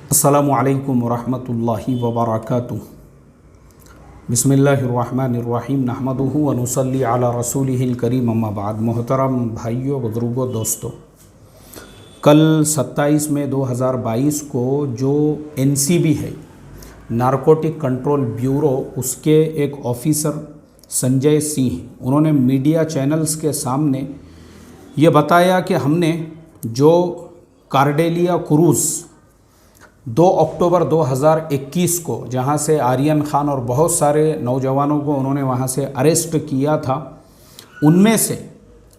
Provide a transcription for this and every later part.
अस्सलामुअलैकुम वरहमतुल्लाहि वबरकातुहू। बिस्मिल्लाहिर्रहमानिर्रहीम नहमदुहु व नुसल्ली अला रसूलिहिल करीम अम्मा बाद। मोहतरम भाइयों, बुजुर्गों, दोस्तों, कल 27 मई 2022 को जो एनसीबी है, नारकोटिक कंट्रोल ब्यूरो, उसके एक ऑफिसर संजय सिंह, उन्होंने मीडिया चैनल्स के सामने ये बताया कि हमने जो कार्डेलिया क्रूज़ 2 अक्टूबर 2021 को, जहां से आर्यन खान और बहुत सारे नौजवानों को उन्होंने वहां से अरेस्ट किया था, उनमें से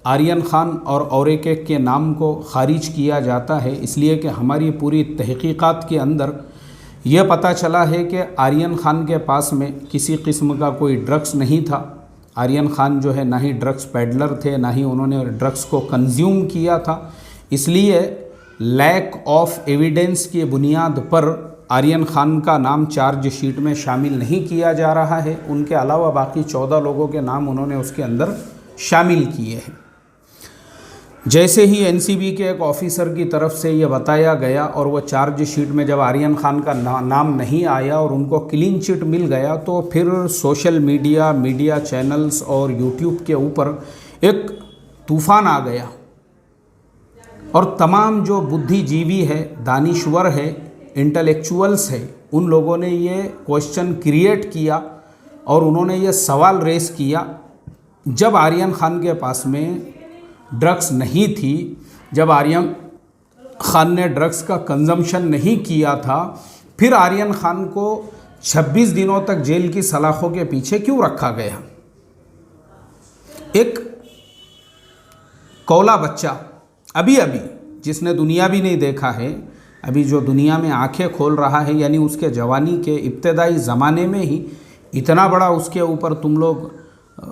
आर्यन खान और एक के नाम को खारिज किया जाता है, इसलिए कि हमारी पूरी तहकीकात के अंदर यह पता चला है कि आर्यन खान के पास में किसी किस्म का कोई ड्रग्स नहीं था। आर्यन खान जो है ना ही ड्रग्स पेडलर थे, ना ही उन्होंने ड्रग्स को कंज्यूम किया था। इसलिए लैक ऑफ एविडेंस की बुनियाद पर आर्यन खान का नाम चार्जशीट में शामिल नहीं किया जा रहा है। उनके अलावा बाकी 14 लोगों के नाम उन्होंने उसके अंदर शामिल किए हैं। जैसे ही एनसीबी के एक ऑफिसर की तरफ से ये बताया गया और वो चार्जशीट में जब आर्यन खान का नाम नहीं आया और उनको क्लीन चिट मिल गया, तो फिर सोशल मीडिया चैनल्स और यूट्यूब के ऊपर एक तूफ़ान आ गया और तमाम जो बुद्धिजीवी है, दानिश्वर है, इंटेलेक्चुअल्स है, उन लोगों ने ये क्वेश्चन क्रिएट किया और उन्होंने ये सवाल रेस किया, जब आर्यन खान के पास में ड्रग्स नहीं थी, जब आर्यन खान ने ड्रग्स का कंजम्पशन नहीं किया था, फिर आर्यन खान को 26 दिनों तक जेल की सलाखों के पीछे क्यों रखा गया? एक कौला बच्चा अभी जिसने दुनिया भी नहीं देखा है, अभी जो दुनिया में आंखें खोल रहा है, यानी उसके जवानी के इब्तदाई ज़माने में ही इतना बड़ा उसके ऊपर तुम लोग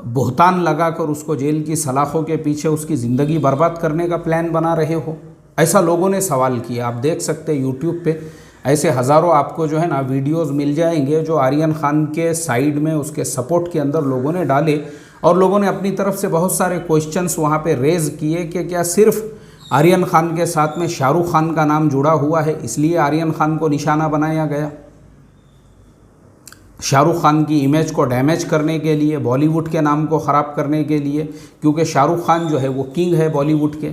बुहतान लगाकर उसको जेल की सलाखों के पीछे उसकी ज़िंदगी बर्बाद करने का प्लान बना रहे हो? ऐसा लोगों ने सवाल किया। आप देख सकते हैं यूट्यूब पे ऐसे हज़ारों आपको जो है ना वीडियोस मिल जाएंगे जो आर्यन खान के साइड में, उसके सपोर्ट के अंदर लोगों ने डाले और लोगों ने अपनी तरफ से बहुत सारे क्वेश्चंस वहाँ पे रेज़ किए कि क्या सिर्फ आर्यन खान के साथ में शाहरुख खान का नाम जुड़ा हुआ है, इसलिए आर्यन खान को निशाना बनाया गया? शाहरुख खान की इमेज को डैमेज करने के लिए, बॉलीवुड के नाम को ख़राब करने के लिए, क्योंकि शाहरुख खान जो है वो किंग है बॉलीवुड के।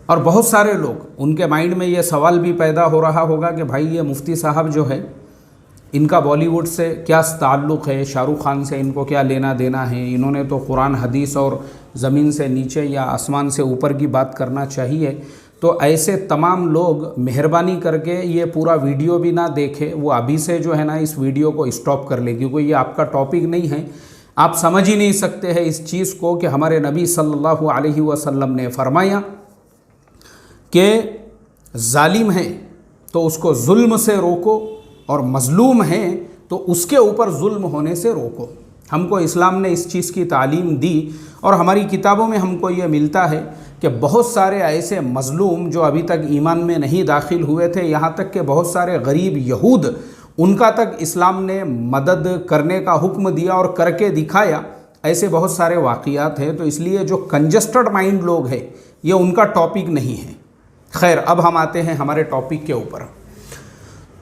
और बहुत सारे लोग, उनके माइंड में ये सवाल भी पैदा हो रहा होगा कि भाई ये मुफ्ती साहब जो है, इनका बॉलीवुड से क्या ताल्लुक़ है, शाहरुख खान से इनको क्या लेना देना है? इन्होंने तो कुरान हदीस और ज़मीन से नीचे या आसमान से ऊपर की बात करना चाहिए। तो ऐसे तमाम लोग मेहरबानी करके ये पूरा वीडियो भी ना देखें, वो अभी से जो है ना इस वीडियो को स्टॉप कर ले, क्योंकि ये आपका टॉपिक नहीं है। आप समझ ही नहीं सकते हैं इस चीज़ को कि हमारे नबी सल्लल्लाहु अलैहि वसल्लम ने फरमाया कि जालिम है तो उसको जुल्म से रोको और मज़लूम है तो उसके ऊपर जुल्म होने से रोको। हमको इस्लाम ने इस चीज़ की तालीम दी और हमारी किताबों में हमको ये मिलता है कि बहुत सारे ऐसे मज़लूम जो अभी तक ईमान में नहीं दाखिल हुए थे, यहाँ तक कि बहुत सारे गरीब यहूद, उनका तक इस्लाम ने मदद करने का हुक्म दिया और करके दिखाया। ऐसे बहुत सारे वाक़ियात हैं। तो इसलिए जो कंजस्टेड माइंड लोग हैं, ये उनका टॉपिक नहीं है। खैर, अब हम आते हैं हमारे टॉपिक के ऊपर।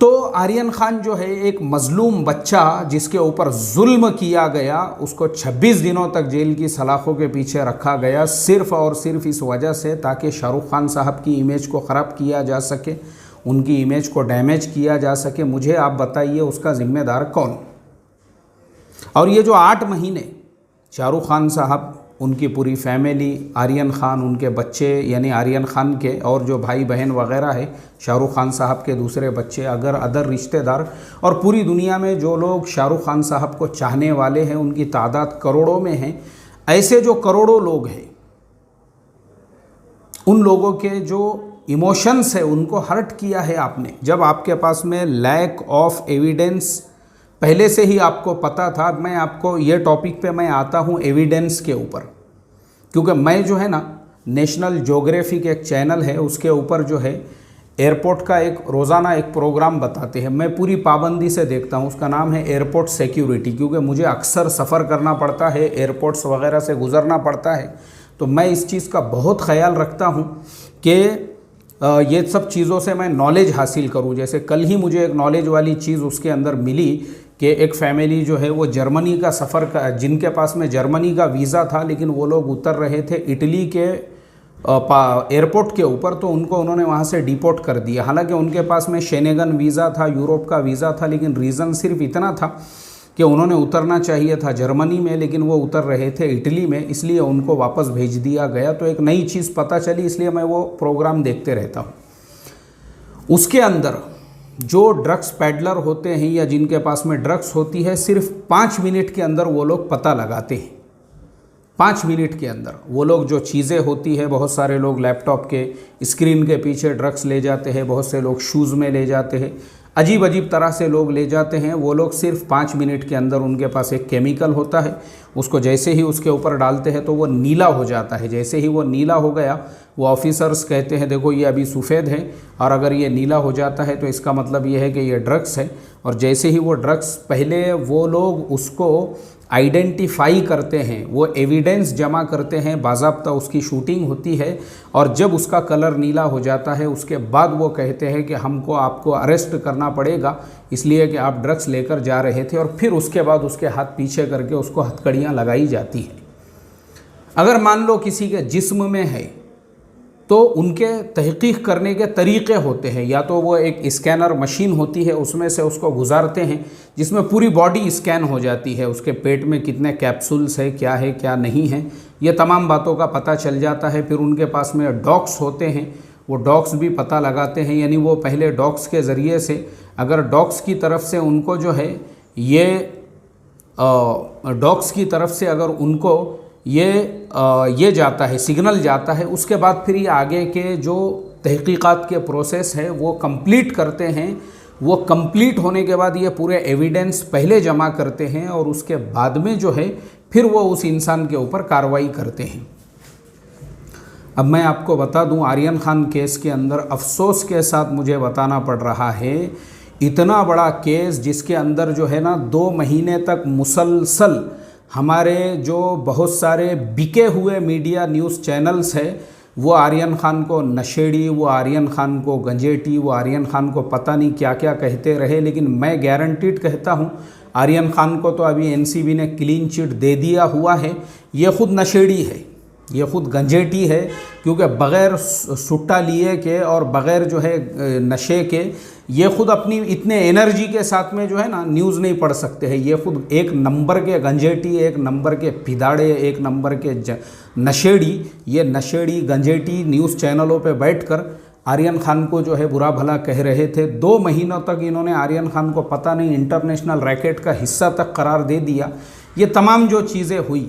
तो आर्यन खान जो है एक मज़लूम बच्चा जिसके ऊपर जुल्म किया गया, उसको 26 दिनों तक जेल की सलाखों के पीछे रखा गया, सिर्फ़ और सिर्फ इस वजह से ताकि शाहरुख खान साहब की इमेज को ख़राब किया जा सके, उनकी इमेज को डैमेज किया जा सके। मुझे आप बताइए उसका ज़िम्मेदार कौन? और ये जो 8 महीने शाहरुख खान साहब, उनकी पूरी फैमिली, आर्यन खान, उनके बच्चे यानी आर्यन खान के और जो भाई बहन वगैरह है, शाहरुख खान साहब के दूसरे बच्चे, अगर अदर रिश्तेदार और पूरी दुनिया में जो लोग शाहरुख खान साहब को चाहने वाले हैं, उनकी तादाद करोड़ों में है। ऐसे जो करोड़ों लोग हैं, उन लोगों के जो इमोशंस है उनको हर्ट किया है आपने। जब आपके पास में लैक ऑफ एविडेंस पहले से ही आपको पता था, मैं आपको ये टॉपिक पे मैं आता हूँ एविडेंस के ऊपर, क्योंकि मैं जो है ना नेशनल ज्योग्राफिक एक चैनल है, उसके ऊपर जो है एयरपोर्ट का एक रोज़ाना एक प्रोग्राम बताते हैं। मैं पूरी पाबंदी से देखता हूँ, उसका नाम है एयरपोर्ट सिक्योरिटी, क्योंकि मुझे अक्सर सफ़र करना पड़ता है, एयरपोर्ट्स वगैरह से गुज़रना पड़ता है। तो मैं इस चीज़ का बहुत ख्याल रखता हूँ कि ये सब चीज़ों से मैं नॉलेज हासिल करूं। जैसे कल ही मुझे एक नॉलेज वाली चीज़ उसके अंदर मिली कि एक फैमिली जो है वो जर्मनी का सफ़र का, जिनके पास में जर्मनी का वीज़ा था, लेकिन वो लोग उतर रहे थे इटली के एयरपोर्ट के ऊपर, तो उनको उन्होंने वहाँ से डिपोर्ट कर दिया। हालांकि उनके पास में शेनेगन वीज़ा था, यूरोप का वीज़ा था, लेकिन रीज़न सिर्फ इतना था कि उन्होंने उतरना चाहिए था जर्मनी में, लेकिन वो उतर रहे थे इटली में, इसलिए उनको वापस भेज दिया गया। तो एक नई चीज़ पता चली, इसलिए मैं वो प्रोग्राम देखते रहता हूँ। उसके अंदर जो ड्रग्स पैडलर होते हैं या जिनके पास में ड्रग्स होती है, सिर्फ 5 मिनट के अंदर वो लोग पता लगाते हैं। 5 मिनट के अंदर वो लोग जो चीज़ें होती है, बहुत सारे लोग लैपटॉप के स्क्रीन के पीछे ड्रग्स ले जाते हैं, बहुत से लोग शूज़ में ले जाते हैं, अजीब अजीब तरह से लोग ले जाते हैं। वो लोग सिर्फ 5 मिनट के अंदर उनके पास एक केमिकल होता है, उसको जैसे ही उसके ऊपर डालते हैं तो वो नीला हो जाता है। जैसे ही वो नीला हो गया, वो ऑफिसर्स कहते हैं देखो ये अभी सफ़ेद है, और अगर ये नीला हो जाता है तो इसका मतलब ये है कि ये ड्रग्स है। और जैसे ही वो ड्रग्स, पहले वो लोग उसको आइडेंटिफाई करते हैं, वो एविडेंस जमा करते हैं, बाज़ाब्ता उसकी शूटिंग होती है, और जब उसका कलर नीला हो जाता है उसके बाद वो कहते हैं कि हमको आपको अरेस्ट करना पड़ेगा इसलिए कि आप ड्रग्स लेकर जा रहे थे, और फिर उसके बाद उसके हाथ पीछे करके उसको हथकड़ियाँ लगाई जाती हैं। अगर मान लो किसी के जिस्म में है तो उनके तहकीक करने के तरीक़े होते हैं, या तो वो एक स्कैनर मशीन होती है, उसमें से उसको गुजारते हैं, जिसमें पूरी बॉडी स्कैन हो जाती है, उसके पेट में कितने कैप्सूल्स है क्या नहीं है, ये तमाम बातों का पता चल जाता है। फिर उनके पास में डॉक्स होते हैं, वो डॉक्स भी पता लगाते हैं, यानी वो पहले डॉक्स के ज़रिए से, अगर डॉक्स की तरफ से उनको जो है ये डॉक्स की तरफ से अगर उनको ये जाता है, सिग्नल जाता है, उसके बाद फिर ये आगे के जो तहकीकात के प्रोसेस है वो कंप्लीट करते हैं। वो कंप्लीट होने के बाद ये पूरे एविडेंस पहले जमा करते हैं, और उसके बाद में जो है फिर वो उस इंसान के ऊपर कार्रवाई करते हैं। अब मैं आपको बता दूं, आर्यन खान केस के अंदर अफसोस के साथ मुझे बताना पड़ रहा है, इतना बड़ा केस जिसके अंदर जो है ना 2 महीने तक मुसलसल हमारे जो बहुत सारे बिके हुए मीडिया न्यूज़ चैनल्स हैं, वो आर्यन खान को नशेड़ी, वो आर्यन खान को गंजेटी, वो आर्यन खान को पता नहीं क्या क्या कहते रहे। लेकिन मैं गारंटीड कहता हूँ, आर्यन खान को तो अभी एनसीबी ने क्लीन चिट दे दिया हुआ है। ये खुद नशेड़ी है, ये खुद गंजेटी है, क्योंकि बग़ैर सुट्टा लिए के और बग़ैर जो है नशे के ये खुद अपनी इतने एनर्जी के साथ में जो है ना न्यूज़ नहीं पढ़ सकते हैं। ये खुद एक नंबर के गंजेटी, एक नंबर के पिदाड़े, एक नंबर के नशेड़ी, ये नशेड़ी गंजेटी न्यूज़ चैनलों पे बैठकर आर्यन खान को जो है बुरा भला कह रहे थे। 2 महीनों तक इन्होंने आर्यन खान को पता नहीं इंटरनेशनल रैकेट का हिस्सा तक करार दे दिया। ये तमाम जो चीज़ें हुई,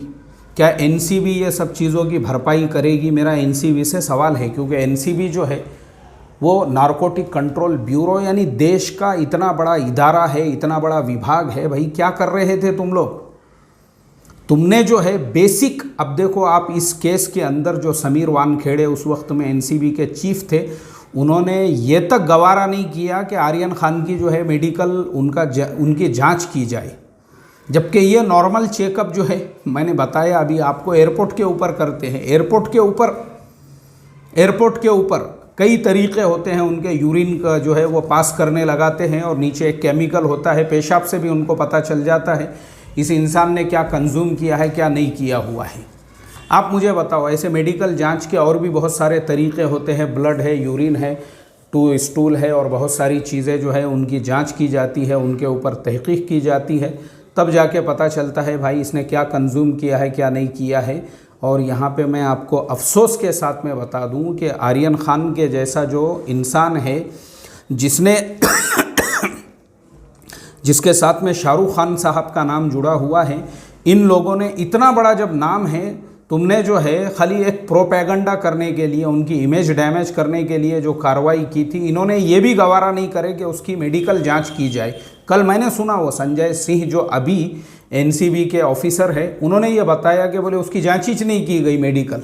क्या एनसीबी ये सब चीज़ों की भरपाई करेगी? मेरा एनसीबी से सवाल है, क्योंकि एनसीबी जो है वो नारकोटिक कंट्रोल ब्यूरो, यानी देश का इतना बड़ा इदारा है, इतना बड़ा विभाग है। भाई क्या कर रहे थे तुम लोग? तुमने जो है बेसिक, अब देखो आप इस केस के अंदर जो समीर वानखेड़े उस वक्त में एनसीबी के चीफ थे, उन्होंने ये तक गवारा नहीं किया कि आर्यन खान की जो है मेडिकल उनकी जांच की जाए, जबकि ये नॉर्मल चेकअप जो है मैंने बताया अभी आपको एयरपोर्ट के ऊपर करते हैं। एयरपोर्ट के ऊपर कई तरीक़े होते हैं, उनके यूरिन का जो है वो पास करने लगाते हैं, और नीचे एक केमिकल होता है, पेशाब से भी उनको पता चल जाता है इस इंसान ने क्या कंज्यूम किया है, क्या नहीं किया हुआ है। आप मुझे बताओ, ऐसे मेडिकल जांच के और भी बहुत सारे तरीक़े होते हैं, ब्लड है, यूरिन है, स्टूल है, और बहुत सारी चीज़ें जो है उनकी जाँच की जाती है, उनके ऊपर तहक़ीक़ की जाती है, तब जाके पता चलता है भाई इसने क्या कंज्यूम किया है, क्या नहीं किया है। और यहाँ पे मैं आपको अफसोस के साथ में बता दूँ कि आर्यन खान के जैसा जो इंसान है, जिसके साथ में शाहरुख खान साहब का नाम जुड़ा हुआ है, इन लोगों ने इतना बड़ा जब नाम है, तुमने जो है खाली एक प्रोपेगेंडा करने के लिए, उनकी इमेज डैमेज करने के लिए जो कार्रवाई की थी, इन्होंने ये भी गवारा नहीं करे कि उसकी मेडिकल जांच की जाए। कल मैंने सुना वो संजय सिंह जो अभी एनसीबी के ऑफिसर है, उन्होंने ये बताया कि बोले उसकी जांच ही नहीं की गई मेडिकल।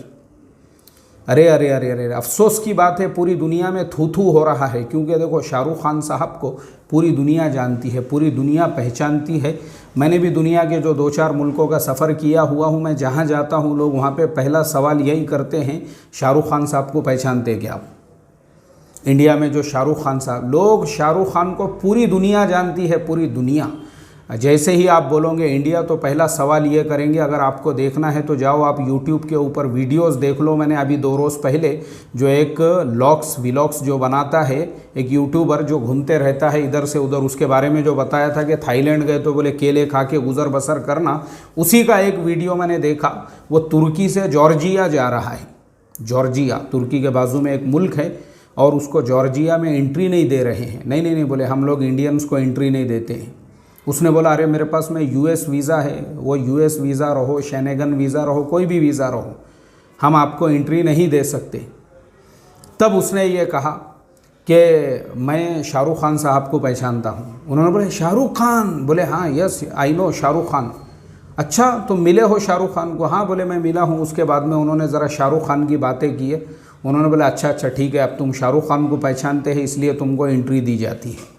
अरे अरे अरे अरे अफसोस की बात है, पूरी दुनिया में थू थू हो रहा है, क्योंकि देखो शाहरुख खान साहब को पूरी दुनिया जानती है, पूरी दुनिया पहचानती है। मैंने भी दुनिया के जो 2-4 मुल्कों का सफ़र किया हुआ हूँ, मैं जहाँ जाता हूँ लोग वहाँ पे पहला सवाल यही करते हैं, शाहरुख खान साहब को पहचानते क्या? इंडिया में जो शाहरुख खान साहब, लोग शाहरुख खान को पूरी दुनिया जानती है, पूरी दुनिया। जैसे ही आप बोलोगे इंडिया तो पहला सवाल ये करेंगे, अगर आपको देखना है तो जाओ आप यूट्यूब के ऊपर वीडियोस देख लो। मैंने अभी 2 रोज़ पहले जो एक व्लॉग्स जो बनाता है, एक यूट्यूबर जो घूमते रहता है इधर से उधर, उसके बारे में जो बताया था कि थाईलैंड गए तो बोले केले खा के गुजर बसर करना, उसी का एक वीडियो मैंने देखा। वो तुर्की से जॉर्जिया जा रहा है। जॉर्जिया तुर्की के बाजू में एक मुल्क है और उसको जॉर्जिया में एंट्री नहीं दे रहे हैं। नहीं, बोले हम लोग इंडियंस को एंट्री नहीं देते हैं। उसने बोला अरे मेरे पास में यूएस वीज़ा है, वो यूएस वीज़ा रहो, शेनेगन वीज़ा रहो, कोई भी वीज़ा रहो, हम आपको एंट्री नहीं दे सकते। तब उसने ये कहा कि मैं शाहरुख खान साहब को पहचानता हूँ। उन्होंने बोले शाहरुख खान? बोले हाँ, yes I know Shahrukh Khan. अच्छा तुम मिले हो शाहरुख खान को? हाँ बोले मैं मिला हूँ। उसके बाद में उन्होंने ज़रा शाहरुख खान की बातें की है। उन्होंने बोला अच्छा ठीक है, अब तुम शाहरुख खान को पहचानते हैं इसलिए तुमको एंट्री दी जाती है।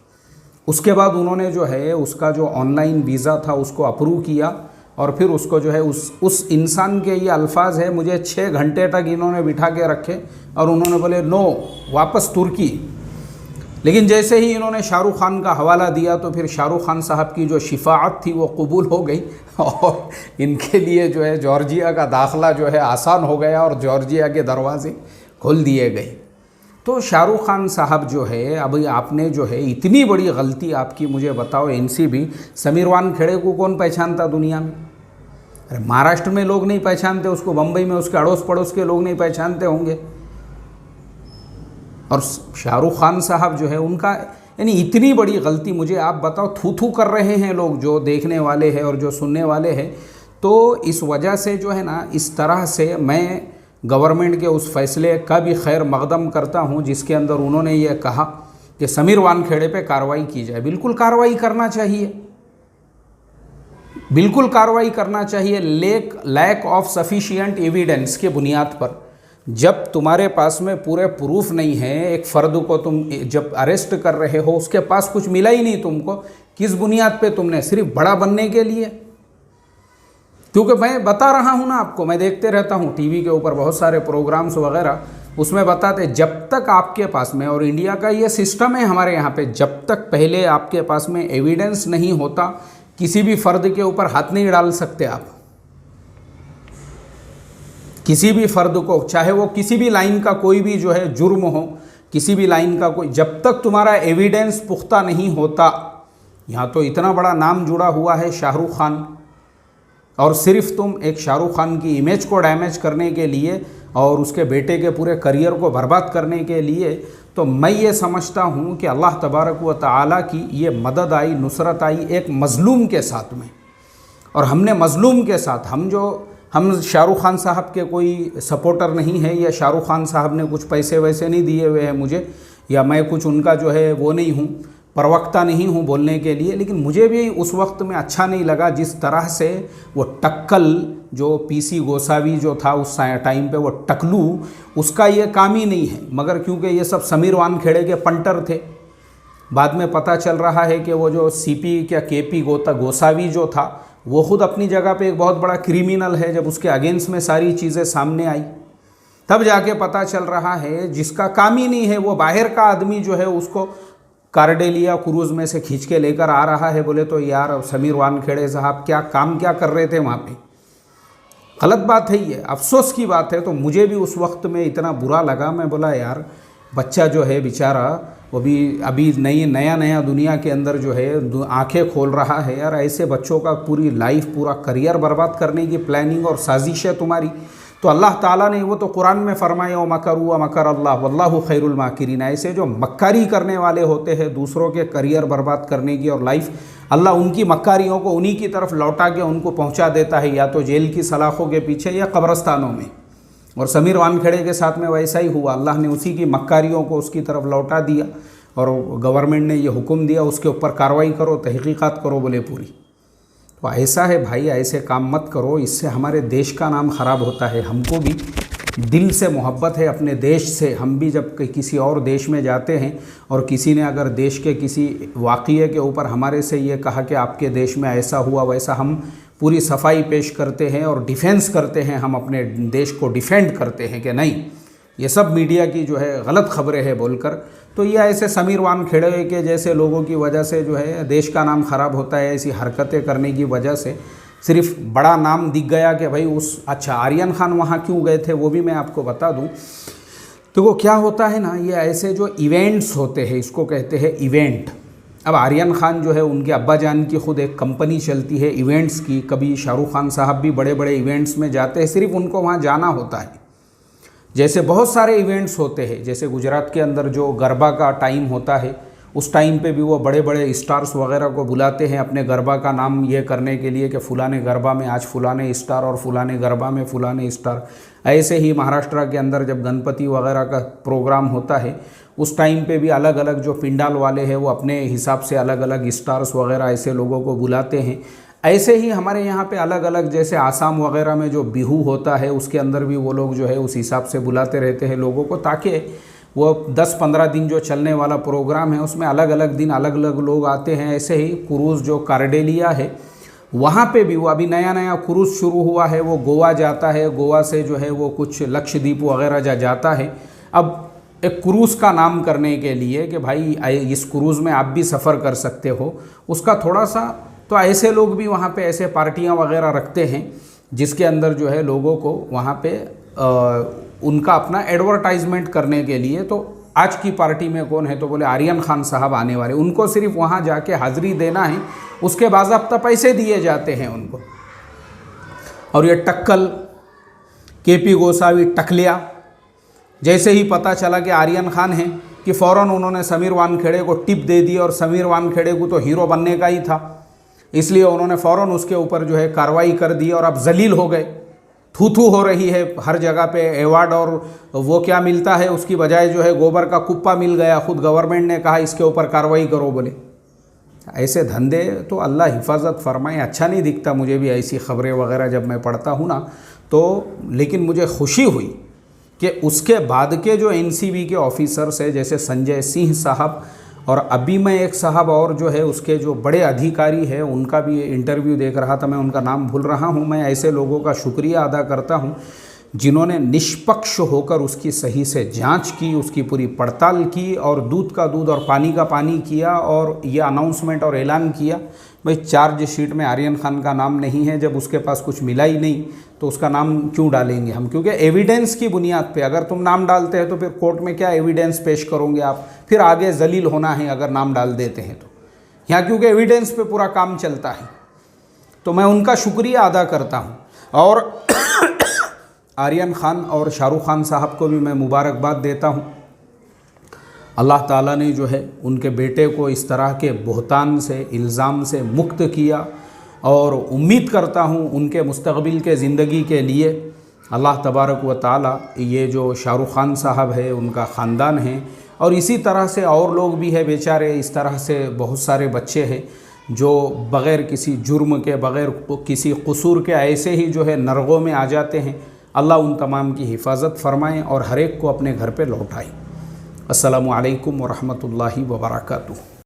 उसके बाद उन्होंने जो है उसका जो ऑनलाइन वीज़ा था उसको अप्रूव किया और फिर उसको जो है उस इंसान के ये अल्फाज है, मुझे 6 घंटे तक इन्होंने बिठा के रखे और उन्होंने बोले नो, वापस तुर्की। लेकिन जैसे ही इन्होंने शाहरुख खान का हवाला दिया तो फिर शाहरुख खान साहब की जो शिफाअत थी वो कबूल हो गई और इनके लिए जो है जॉर्जिया का दाखला जो है आसान हो गया और जॉर्जिया के दरवाजे खोल दिए गए। तो शाहरुख खान साहब जो है, अभी आपने जो है इतनी बड़ी गलती आपकी, मुझे बताओ एनसीबी, समीर वानखेड़े को कौन पहचानता दुनिया में? अरे महाराष्ट्र में लोग नहीं पहचानते उसको, बम्बई में उसके अड़ोस पड़ोस के लोग नहीं पहचानते होंगे। और शाहरुख खान साहब जो है उनका, यानी इतनी बड़ी गलती, मुझे आप बताओ, थू थू कर रहे हैं लोग जो देखने वाले हैं और जो सुनने वाले हैं। तो इस वजह से जो है ना, इस तरह से मैं गवर्नमेंट के उस फैसले का भी खैर मकदम करता हूं जिसके अंदर उन्होंने ये कहा कि समीर वानखेड़े पे कार्रवाई की जाए। बिल्कुल कार्रवाई करना चाहिए, बिल्कुल कार्रवाई करना चाहिए। लैक ऑफ सफिशिएंट एविडेंस के बुनियाद पर, जब तुम्हारे पास में पूरे प्रूफ नहीं है, एक फ़र्द को तुम जब अरेस्ट कर रहे हो उसके पास कुछ मिला ही नहीं तुमको, किस बुनियाद पे तुमने? सिर्फ बड़ा बनने के लिए? क्योंकि मैं बता रहा हूँ ना आपको, मैं देखते रहता हूँ टीवी के ऊपर बहुत सारे प्रोग्राम्स वगैरह, उसमें बताते जब तक आपके पास में, और इंडिया का ये सिस्टम है हमारे यहाँ पे, जब तक पहले आपके पास में एविडेंस नहीं होता किसी भी फ़र्द के ऊपर हाथ नहीं डाल सकते आप। किसी भी फ़र्द को, चाहे वो किसी भी लाइन का कोई भी जो है जुर्म हो, किसी भी लाइन का कोई, जब तक तुम्हारा एविडेंस पुख्ता नहीं होता। यहाँ तो इतना बड़ा नाम जुड़ा हुआ है शाहरुख खान, और सिर्फ तुम एक शाहरुख खान की इमेज को डैमेज करने के लिए और उसके बेटे के पूरे करियर को बर्बाद करने के लिए, तो मैं ये समझता हूँ कि अल्लाह तबारक व तआला की ये मदद आई, नुसरत आई एक मज़लूम के साथ में। और हमने मज़लूम के साथ, हम शाहरुख खान साहब के कोई सपोर्टर नहीं है, या शाहरुख खान साहब ने कुछ पैसे वैसे नहीं दिए हुए हैं मुझे, या मैं कुछ उनका जो है वो नहीं हूँ, प्रवक्ता नहीं हूँ बोलने के लिए। लेकिन मुझे भी उस वक्त में अच्छा नहीं लगा जिस तरह से वो टक्कल, जो पीसी गोसावी जो था उस टाइम पे, वो टकलू, उसका ये काम ही नहीं है। मगर क्योंकि ये सब समीर वानखेड़े के पंटर थे, बाद में पता चल रहा है कि वो जो सीपी क्या केपी गोसावी जो था वो खुद अपनी जगह पे एक बहुत बड़ा क्रिमिनल है। जब उसके अगेंस्ट में सारी चीज़ें सामने आई तब जाके पता चल रहा है जिसका काम ही नहीं है, वो बाहर का आदमी जो है उसको कार्डेलिया क्रूज़ में से खींच के लेकर आ रहा है। बोले तो यार समीर वानखेड़े साहब क्या कर रहे थे वहाँ पे? गलत बात है ये, अफसोस की बात है। तो मुझे भी उस वक्त में इतना बुरा लगा। मैं बोला यार बच्चा जो है बेचारा, वो भी अभी नया दुनिया के अंदर जो है आंखें खोल रहा है। यार ऐसे बच्चों का पूरी लाइफ, पूरा करियर बर्बाद करने की प्लानिंग और साजिश है तुम्हारी। तो अल्लाह ताला ने वो तो कुरान में फरमाया, मकरू व मकर अल्लाह वल्लाहु खैरुल माकिरीन। ऐसे जो मक्कारी करने वाले होते हैं दूसरों के करियर बर्बाद करने की और लाइफ, अल्लाह उनकी मक्कारियों को उन्हीं की तरफ लौटा के उनको पहुंचा देता है, या तो जेल की सलाखों के पीछे या कब्रस्तानों में। और समीर वानखेड़े के साथ में वैसा ही हुआ, अल्लाह ने उसी की मक्कारियों को उसकी तरफ लौटा दिया और गवर्नमेंट ने ये हुक्म दिया उसके ऊपर कार्रवाई करो, तहकीकात करो बोले पूरी। तो ऐसा है भाई, ऐसे काम मत करो, इससे हमारे देश का नाम ख़राब होता है। हमको भी दिल से मोहब्बत है अपने देश से। हम भी जब किसी और देश में जाते हैं और किसी ने अगर देश के किसी वाक़ये के ऊपर हमारे से ये कहा कि आपके देश में ऐसा हुआ वैसा, हम पूरी सफाई पेश करते हैं और डिफेंस करते हैं, हम अपने देश को डिफेंड करते हैं कि नहीं, ये सब मीडिया की जो है गलत खबरें हैं बोलकर। तो ये ऐसे समीर वानखेड़े के जैसे लोगों की वजह से जो है देश का नाम खराब होता है। ऐसी हरकतें करने की वजह से सिर्फ बड़ा नाम दिख गया कि भाई अच्छा आर्यन खान वहाँ क्यों गए थे, वो भी मैं आपको बता दूँ। तो क्या होता है ना, ये ऐसे जो इवेंट्स होते हैं इसको कहते हैं इवेंट। अब आर्यन खान जो है उनके अब्बा जान की खुद एक कंपनी चलती है इवेंट्स की। कभी शाहरुख खान साहब भी बड़े बड़े इवेंट्स में जाते हैं, सिर्फ उनको वहाँ जाना होता है। जैसे बहुत सारे इवेंट्स होते हैं, जैसे गुजरात के अंदर जो गरबा का टाइम होता है उस टाइम पे भी वो बड़े बड़े स्टार्स वगैरह को बुलाते हैं अपने गरबा का नाम ये करने के लिए कि फ़ुलाने गरबा में आज फ़ुलाने स्टार और फ़ुलाने गरबा में फ़ुलाने स्टार। ऐसे ही महाराष्ट्र के अंदर जब गणपति वगैरह का प्रोग्राम होता है उस टाइम पे भी अलग अलग जो पिंडाल वाले हैं वो अपने हिसाब से अलग अलग स्टार्स वगैरह ऐसे लोगों को बुलाते हैं। ऐसे ही हमारे यहाँ पे अलग अलग जैसे आसाम वगैरह में जो बिहू होता है उसके अंदर भी वो लोग जो है उस हिसाब से बुलाते रहते हैं लोगों को, ताकि वो 10-15 दिन जो चलने वाला प्रोग्राम है उसमें अलग अलग दिन अलग अलग लोग आते हैं। ऐसे ही क्रूज़ जो कारडेलिया है वहाँ पे भी वो अभी नया नया क्रूज़ शुरू हुआ है, वो गोवा जाता है। गोवा से जो है वो कुछ लक्षद्वीप वगैरह जाता है। अब एक क्रूज़ का नाम करने के लिए कि भाई इस क्रूज़ में आप भी सफ़र कर सकते हो, उसका थोड़ा सा तो ऐसे लोग भी वहाँ पे ऐसे पार्टियाँ वगैरह रखते हैं जिसके अंदर जो है लोगों को वहाँ पे उनका अपना एडवर्टाइजमेंट करने के लिए। तो आज की पार्टी में कौन है, तो बोले आर्यन खान साहब आने वाले, उनको सिर्फ वहाँ जाके हाज़िरी देना है, उसके बाज़ाब्ता पैसे दिए जाते हैं उनको। और ये टक्कल केपी गोसावी टकलिया, जैसे ही पता चला कि आर्यन खान है कि फ़ौरन उन्होंने समीर वानखेड़े को टिप दे दी, और समीर वानखेड़े को तो हीरो बनने का ही था इसलिए उन्होंने फ़ौरन उसके ऊपर जो है कार्रवाई कर दी और अब जलील हो गए। थू थू हो रही है हर जगह पे अवार्ड, और वो क्या मिलता है उसकी बजाय जो है गोबर का कुप्पा मिल गया। खुद गवर्नमेंट ने कहा इसके ऊपर कार्रवाई करो बोले। ऐसे धंधे तो अल्लाह हिफाजत फरमाए, अच्छा नहीं दिखता मुझे भी ऐसी ख़बरें वगैरह जब मैं पढ़ता हूँ ना तो। लेकिन मुझे खुशी हुई कि उसके बाद के जो एनसीबी के ऑफिसर्स हैं जैसे संजय सिंह साहब, और अभी मैं एक साहब और जो है उसके जो बड़े अधिकारी हैं उनका भी इंटरव्यू देख रहा था, मैं उनका नाम भूल रहा हूँ। मैं ऐसे लोगों का शुक्रिया अदा करता हूँ जिन्होंने निष्पक्ष होकर उसकी सही से जांच की, उसकी पूरी पड़ताल की, और दूध का दूध और पानी का पानी किया, और यह अनाउंसमेंट और ऐलान किया भाई चार्जशीट में आर्यन खान का नाम नहीं है। जब उसके पास कुछ मिला ही नहीं तो उसका नाम क्यों डालेंगे हम, क्योंकि एविडेंस की बुनियाद पे अगर तुम नाम डालते हैं तो फिर कोर्ट में क्या एविडेंस पेश करोगे आप, फिर आगे जलील होना है अगर नाम डाल देते हैं तो। यहाँ क्योंकि एविडेंस पे पूरा काम चलता है, तो मैं उनका शुक्रिया अदा करता हूँ। और आर्यन खान और शाहरुख खान साहब को भी मैं मुबारकबाद देता हूँ। अल्लाह ताला ने जो है उनके बेटे को इस तरह के बहतान से, इल्ज़ाम से मुक्त किया, और उम्मीद करता हूँ उनके मुस्तक़बिल के ज़िंदगी के लिए अल्लाह तबारक व ताला ये जो शाहरुख खान साहब है उनका ख़ानदान है, और इसी तरह से और लोग भी हैं बेचारे, इस तरह से बहुत सारे बच्चे हैं जो बग़ैर किसी जुर्म के, बग़ैर किसी कसूर के ऐसे ही जो है नरगों में आ जाते हैं। अल्लाह उन तमाम की हिफाजत फ़रमाएँ और हर एक को अपने घर पे लौटाए। अस्सलामु अलैकुम व रहमतुल्लाहि व बरकातुहू।